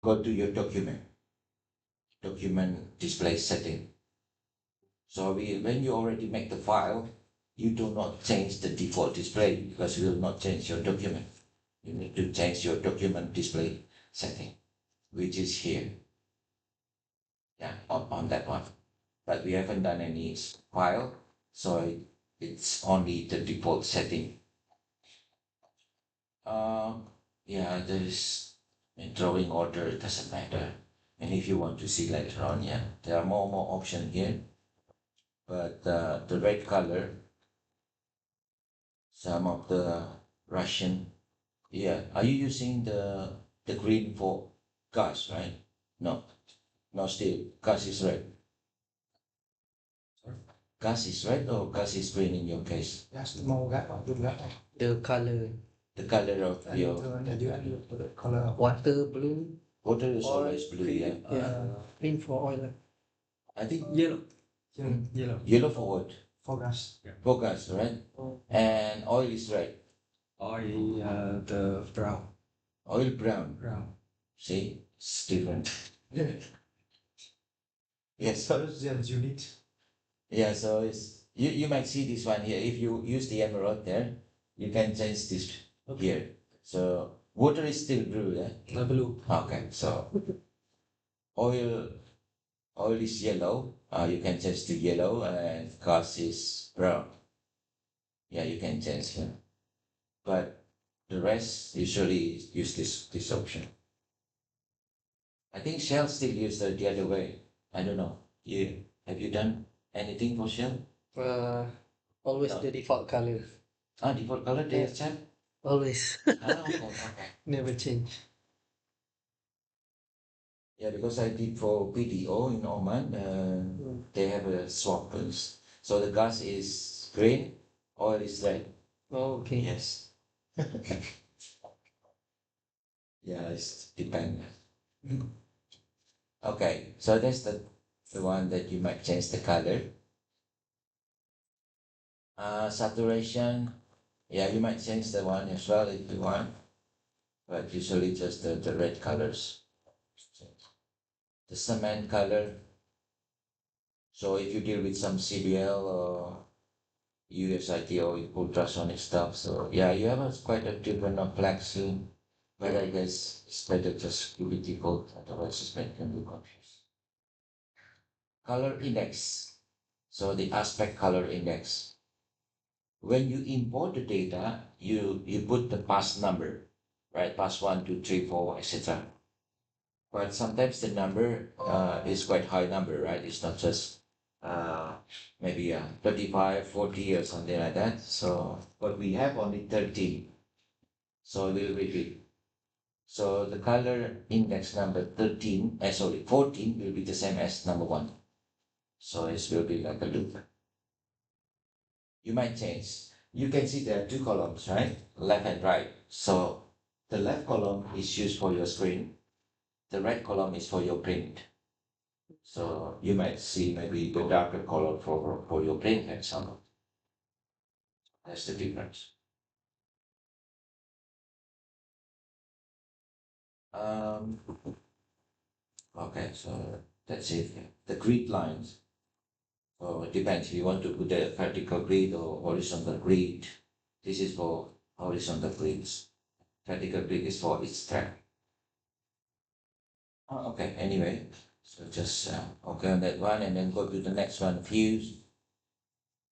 go to your document display setting. So when you already make the file, you do not change the default display because you will not change your document. You need to change your document display setting, which is here. Yeah, on that one. But we haven't done any file, so it's only the default setting. Yeah, there's in drawing order, it doesn't matter. And if you want to see later on, yeah, there are more options here. But the red color, some of the Russian, yeah. Are you using the green for gas, right? No, no, still gas is red. Gas is red or gas is green in your case? Yes, màu gắt hoặc dùng gắt. The color. The color of your Color. Water blue. water is Oil, always blue, green. yeah. Yeah. Green for oil. I think Yellow. Yellow. yellow for what? For gas. For gas, right? And oil is red. Oil, the brown. Oil brown. Brown. See, it's different. Yes. Colors and unit. Yeah, so it's you might see this one here. If you use the emerald there, you can change this here. So water is still blue, yeah? Blue. Okay, so oil is yellow. You can change to yellow, and gas is brown. Yeah, you can change here. But the rest usually use this option. I think Shell still use the other way. I don't know. Have you done anything for Shell? Always No. the default color. Default color they have Shell? Always. Okay. Never change. Yeah, because I did for PDO in Oman, they have a swap. So the gas is green, oil is red. Oh, okay. Yes. Yeah, it's depend. Okay, so that's the one that you might change the color. Saturation, yeah, you might change the one as well if you want, but usually just the red colors. The cement color. So if you deal with some CBL or USIT or ultrasonic stuff, so yeah, you have quite a different flex, but I guess it's better just keep it default, otherwise it's can be confused. Color index. So the aspect color index. When you import the data, you put the pass number, right? Pass 1, 2, 3, 4, etc. But sometimes the number is quite high number, right? It's not just maybe 35, 40 or something like that. So, but we have only 13. So we'll repeat. So the color index number 13, 14 will be the same as number 1. So it will be like a loop. You might change. You can see there are 2 columns, right? Left and right. So the left column is used for your screen. The right column is for your print. So you might see maybe the darker color for your print example. That's the difference. Okay, so that's it. The grid lines. So it depends if you want to put a vertical grid or horizontal grid. This is for horizontal grids. Vertical grid is for each track. Okay, anyway, so just okay on that one and then go to the next one, views.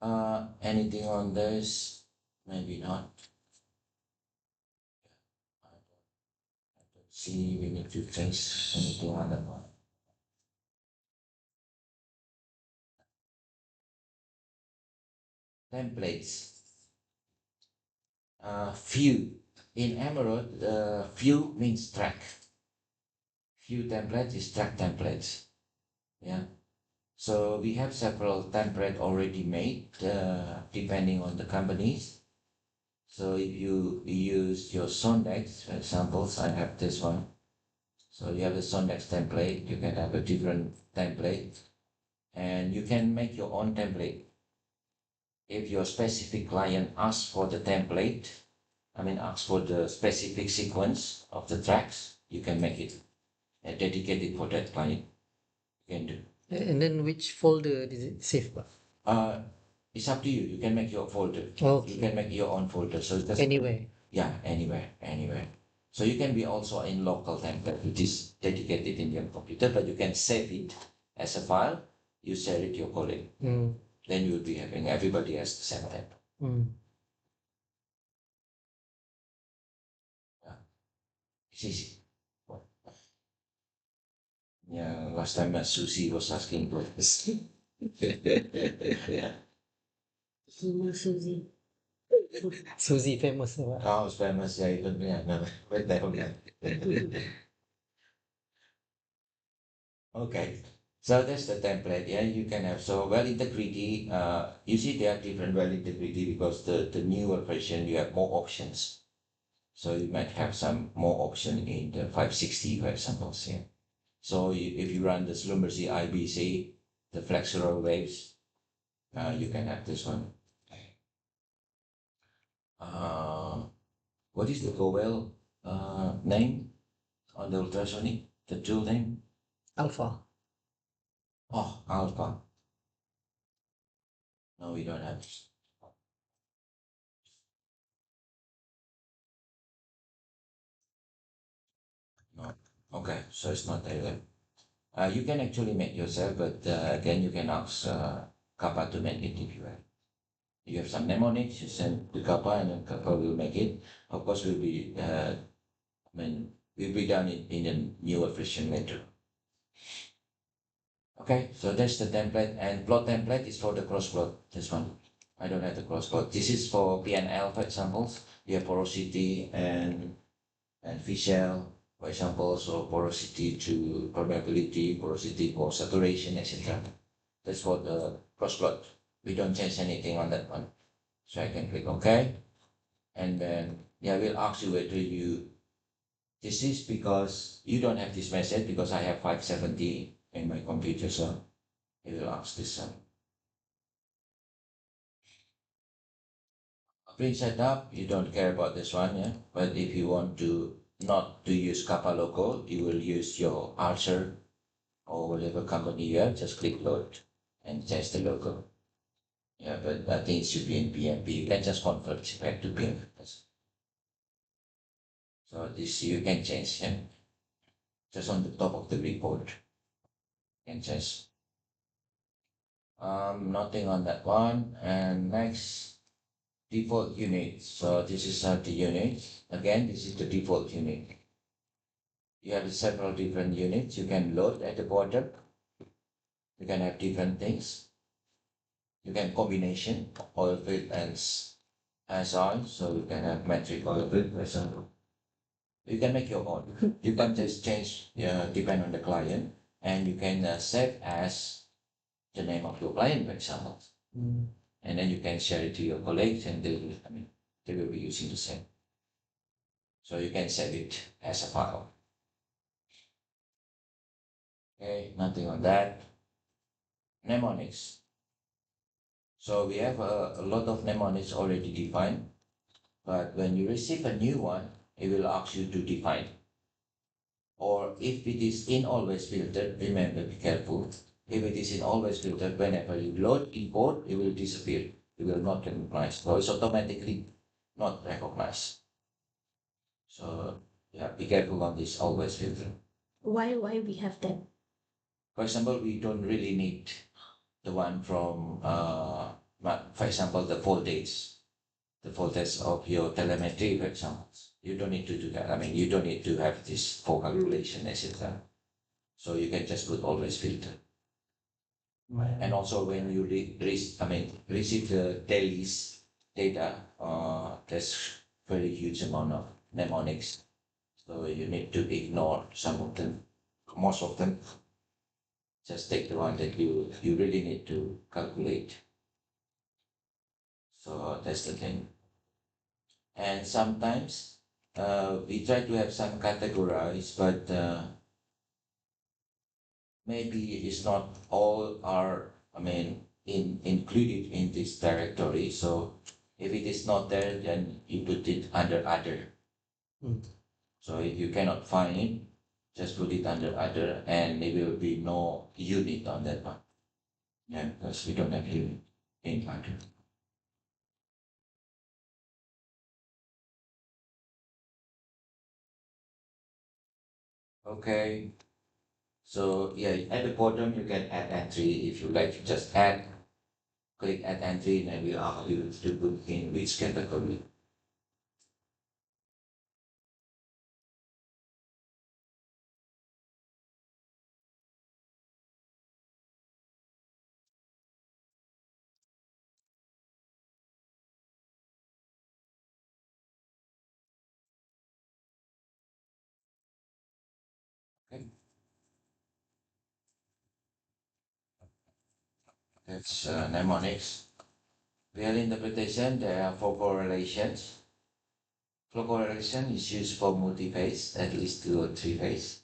Anything on this? Maybe not. I don't see we need to change anything on that one. Templates. View. In Emerald, view means track. View templates is track templates. Yeah. So we have several templates already made, depending on the companies. So if you use your Sondex, for example, I have this one. So you have a Sondex template, you can have a different template, and you can make your own template. If your specific client asks for the template, asks for the specific sequence of the tracks, you can make it. dedicated for that client. You can do. And then which folder is it saved? It's up to you. You can make your folder. Okay. You can make your own folder. So just Anywhere. yeah, anywhere. So you can be also in local template, which is dedicated in your computer, but you can save it as a file. You share it to your colleague. Mm. Then you will be having everybody has the same template. Mm. It's easy. Yeah, last time Susie was asking for this. Yeah. Susie. Suzy famous. Oh, it's famous. Yeah, even me, I never went there. Yeah. Okay. So that's the template. Yeah, you can have so well integrity. You see there are different well integrity because the newer version you have more options. So you might have some more option in the 560, for example. Yeah. So if you run the Slumbersy IBC, the flexural waves, you can have this one. What is the Gowell name on the ultrasonic? The tool name? Alpha. Oh, Alpha. No, we don't have. No. Okay, so it's not there. You can actually make yourself, but again, you can ask Kappa to make it if you have. You have some mnemonics, you send to Kappa, and then Kappa will make it. Of course, will be. Will be done in a newer version later. Okay, so that's the template, and plot template is for the cross plot. This one, I don't have the cross plot. This is for PNL, for examples. You have porosity and Fischl, for example, so porosity to permeability, porosity for saturation, etc. That's for the cross plot. We don't change anything on that one. So I can click OK. And then yeah, we'll ask you whether you, this is because you don't have this message because I have 570 in my computer, so it will ask this one. Print setup, you don't care about this one, yeah. But if you want to not to use Kappa logo, you will use your Archer or whatever company you have, just click load and change the logo. Yeah, but I think it should be in PMP. You can just convert it back to PMP. So this you can change, yeah. Just on the top of the report. You can change. Nothing on that one. And next, default unit. So this is the unit. Again, this is the default unit. You have several different units you can load at the bottom. You can have different things. You can combination oil field and oil, so you can have metric oil field, for example. You can make your own. You can just change, depend on the client, and you can save as the name of your client, for example. Mm. And then you can share it to your colleagues, and they will be using the same. So you can save it as a file. Okay, nothing on that. Mnemonics. So we have a lot of mnemonics already defined, but when you receive a new one, it will ask you to define. Or if it is in always filtered, remember, be careful. If it is in always filtered, whenever you load import, it will disappear. It will not recognize. So it's automatically not recognized. So yeah, be careful on this always filter. Why we have that? For example, we don't really need the one from for example, the voltage of your telemetry, for example. You don't need to do that. You don't need to have this for calculation, etc. So you can just put always filter. And also when you receive the dailies data, there's very huge amount of mnemonics. So you need to ignore some of them, most of them. Just take the one that you really need to calculate. So that's the thing. And sometimes we try to have some categories, but maybe it's not all are, included in this directory. So if it is not there, then you put it under other. Mm. So if you cannot find it, just put it under other, and there will be no unit on that one. Yeah, because we don't have unit in other. Okay, so yeah, at the bottom you can add entry if you like. Just add, click add entry, and we ask you to put in which category. Okay, that's mnemonics. Real interpretation, there are four correlations. Flow correlation is used for multi-phase, at least 2 or 3 phase.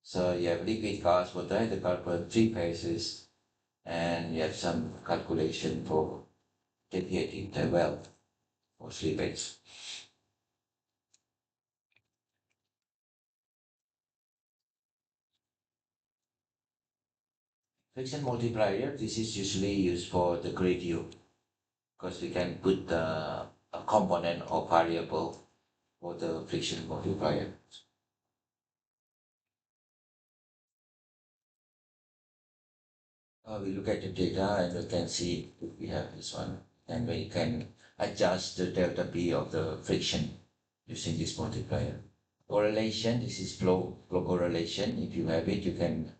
So you have liquid gas, water, the carbon 3 phases, and you have some calculation for deviating the well or slippage. Friction multiplier, this is usually used for the gradient because we can put a component or variable for the friction multiplier. We look at the data and we can see if we have this one, and we can adjust the delta P of the friction using this multiplier. Correlation, this is flow correlation. If you have it, you can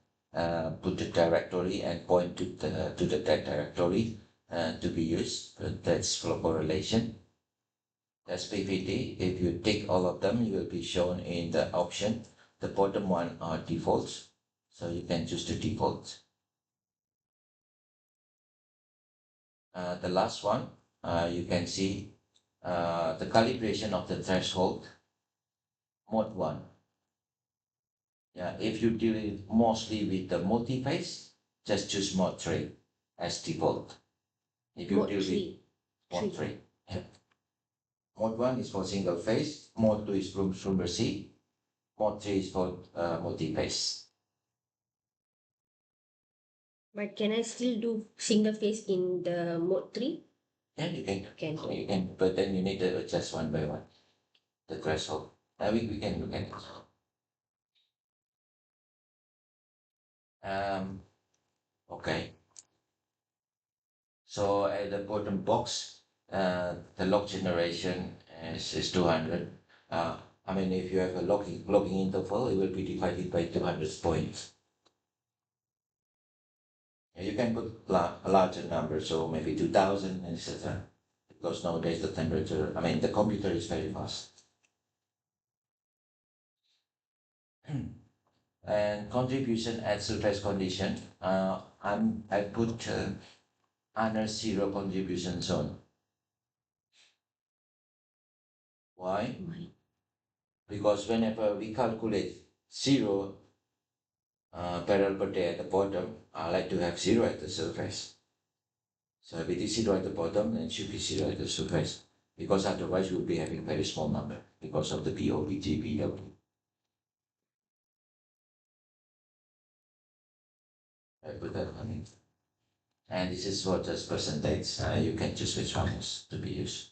put the directory and point to that directory to be used. That's flow correlation. That's PVT. If you tick all of them, you will be shown in the option. The bottom one are defaults, so you can choose the default. The last one, you can see the calibration of the threshold, mode 1. Yeah, if you deal mostly with the multi-phase, just choose mode 3 as default. If you Mode deal with 3. mode 3, yeah. Mode 1 is for single phase, mode 2 is from submersible, mode 3 is for multi-phase. But can I still do single phase in the mode 3? Yeah, you can, Can. but then you need to adjust one by one, the threshold. We can look at it. Okay. So at the bottom box, the log generation is 200. I mean, if you have a logging interval, it will be divided by 200 points. You can put a larger number, so maybe 2000, etc. Because nowadays the temperature, I mean, the computer is very fast. And contribution at surface condition, I put under zero contribution zone. Why? Why? Because whenever we calculate zero barrel per day at the bottom, I like to have zero at the surface. So if it is zero at the bottom, then it should be zero at the surface, because otherwise we'll be having very small number because of the BOBGBW. I put that one in. And this is what just percentage. You can choose which one is to be used.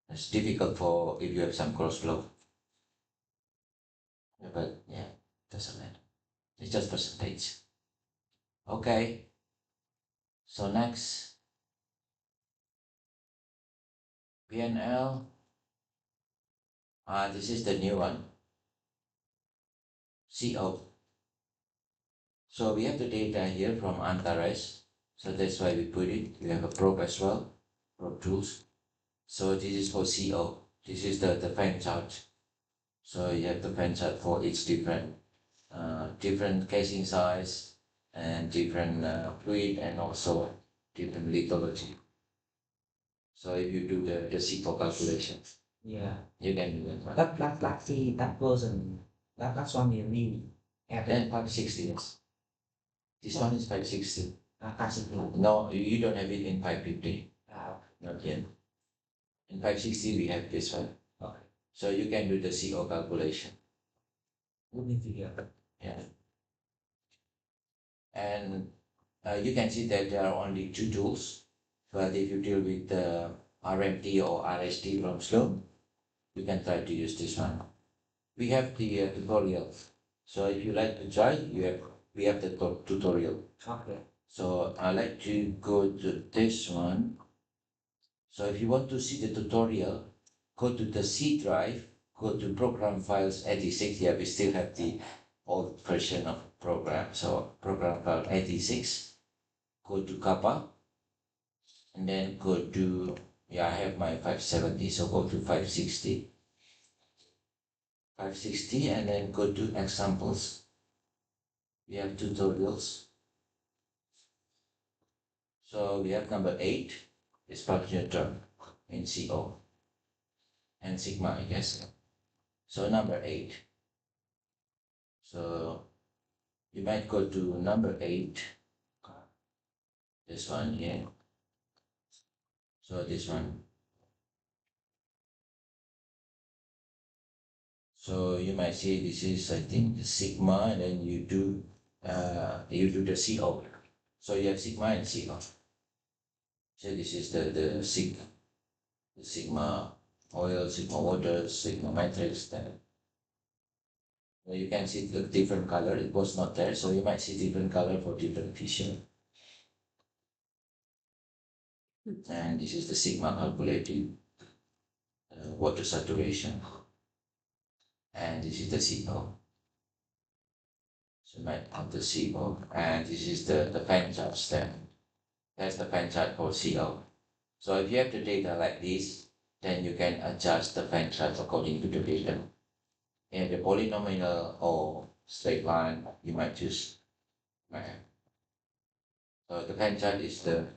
It's difficult for if you have some cross flow. But yeah, doesn't matter. It's just percentage. Okay. So next, PNL. This is the new one. CO. So we have the data here from Antares. So that's why we put it. We have a probe as well, probe tools. So this is for CO. This is the fan chart. So you have the fan chart for each different casing size and different fluid and also different lithology. So if you do the CO calculations, Yeah, you can do that. that version, that's one you need. Then 560, yes. This one is 560. Actually, No, you don't have it in 550. uh, Not yet. In 560, we have this one. okay. So you can do the CO calculation. wooden figure. Yeah. And you can see that there are only two tools. But if you deal with the RMT or RST from Sloan, you can try to use this one. We have the tutorial. So if you like to try, we have the tutorial. Okay. So I like to go to this one. So if you want to see the tutorial, go to the C drive, go to program files 86. Yeah, we still have the old version of program. So program file 86, go to Kappa, and then go to, yeah, I have my 570, so go to 560. 560 and then go to examples. We have tutorials. So we have number 8, is partial term in CO and sigma, I guess. So number 8. So you might go to number 8, this one here. So this one. So you might see this is, I think, the sigma, and then you do the CO. So you have sigma and CO. So this is the sigma oil, sigma water, sigma matrix. Then you can see the different color. It was not there, so you might see different color for different fission. And this is the sigma calculating water saturation. And this is the CO. So you might have the CO. And this is the fan charge then. That's the fan chart for CO. So if you have the data like this, then you can adjust the fan chart according to the data. And the polynomial or straight line, you might choose. So the fan chart is the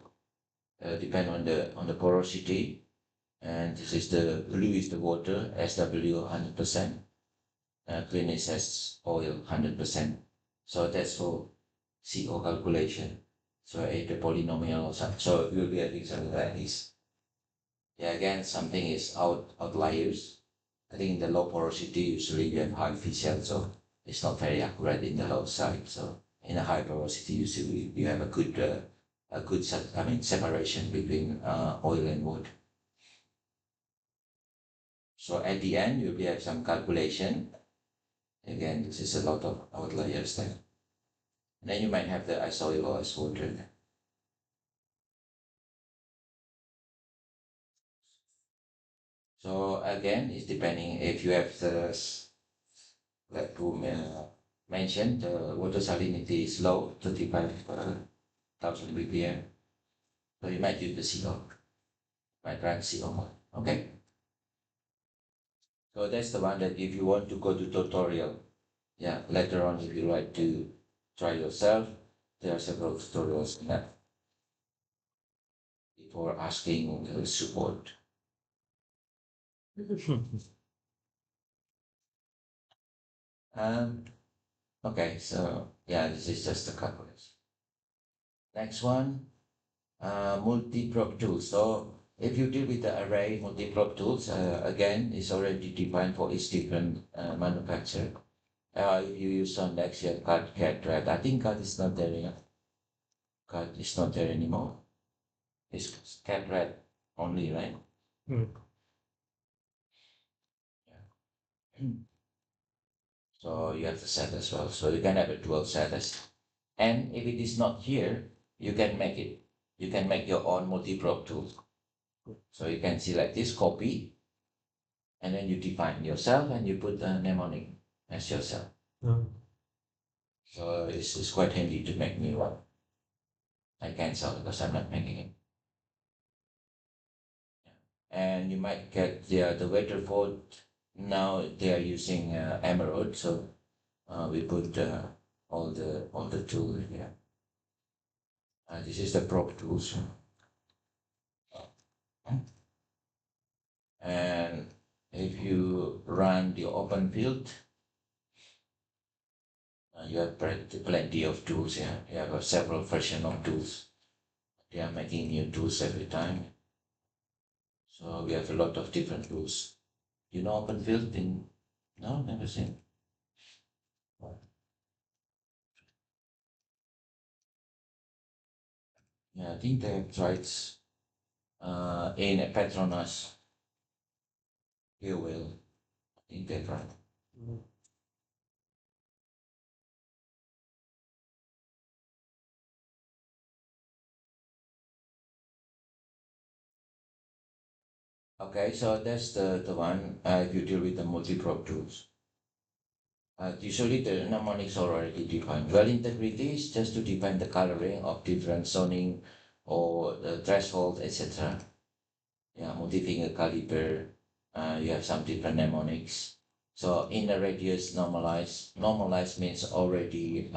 depend on the porosity, and this is the blue is the water, SW 100%, green is as oil 100%. So that's for CO calculation. So the polynomial or something. So it will be I think something like this. Yeah, again, something is outliers. I think in the low porosity, usually you have high fission, so it's not very accurate in the low side. So in a high porosity, usually you have a good separation between oil and wood. So at the end, you'll have some calculation. Again, this is a lot of outliers there. And then you might have the ice oil or ice water. So again, it's depending if you have the, like who mentioned, the water salinity is low, 35,000 ppm. So you might use the CO, might run CO mode. Okay. So that's the one that if you want to go to tutorial, yeah, later on if you like to try yourself, there are several tutorials in that before asking support. Okay, so yeah, this is just the calculation. Next one, multi-probe tools. So if you deal with the array multi-probe tools, again, it's already defined for each different manufacturer. If you use Sondex, you have CAD, right? I think CAD is not there anymore. CAD is not there anymore. It's CAD only, right? Mm. Yeah. So you have the set as well. So you can have a dual set as, and if it is not here, you can make it. You can make your own multi-probe tool. So you can select this copy, and then you define yourself, and you put the mnemonic as yourself. Mm. So it's quite handy to make new one. I cancel because I'm not making it. And you might get the Weatherford. Now they are using Emerald, so we put all the tools here. This is the probe tools. And if you run the open field, you have plenty of tools here. You have several version of tools. They are making new tools every time. So we have a lot of different tools. You know open field in, no, never seen. Yeah, I think they have tried in Petronas. You will. I think they tried. Okay, so that's the one if you deal with the multi-probe tools. Usually the mnemonics are already defined. Well, integrity is just to define the coloring of different zoning or the threshold, etc. Yeah, multi-finger caliper, you have some different mnemonics. So in the radius normalize means already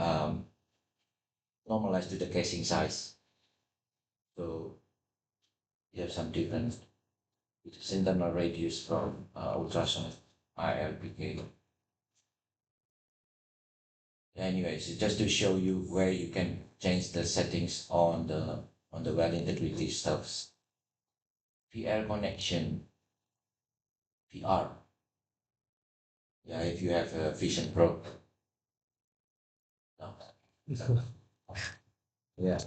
normalized to the casing size. So you have some different internal radius from ultrasound IRPK. Anyways, it's just to show you where you can change the settings on the well integrity stuffs. PR connection, PR. Yeah, if you have a Vision Pro. No. Yeah.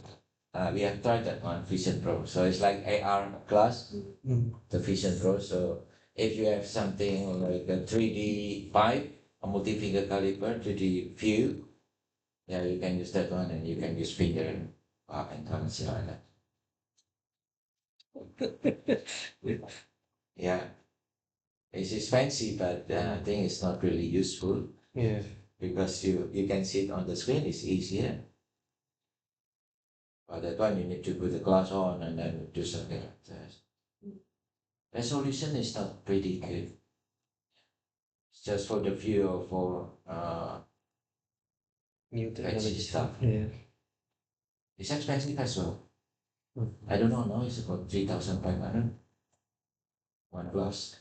We have tried that one, Vision Pro. So it's like AR glass, the Vision Pro. So if you have something like a 3D pipe, a multi-finger caliper, 3D view, yeah, you can use that one and you can use finger and thumb like that. Yeah, it's fancy, but I think it's not really useful Yeah. because you can see it on the screen. It's easier. But that one you need to put the glass on and then do something like that. Resolution is not pretty good. It's just for the view or for New fancy technology. stuff. Yeah. It's expensive as well. I don't know now. It's about 3,500. One glass.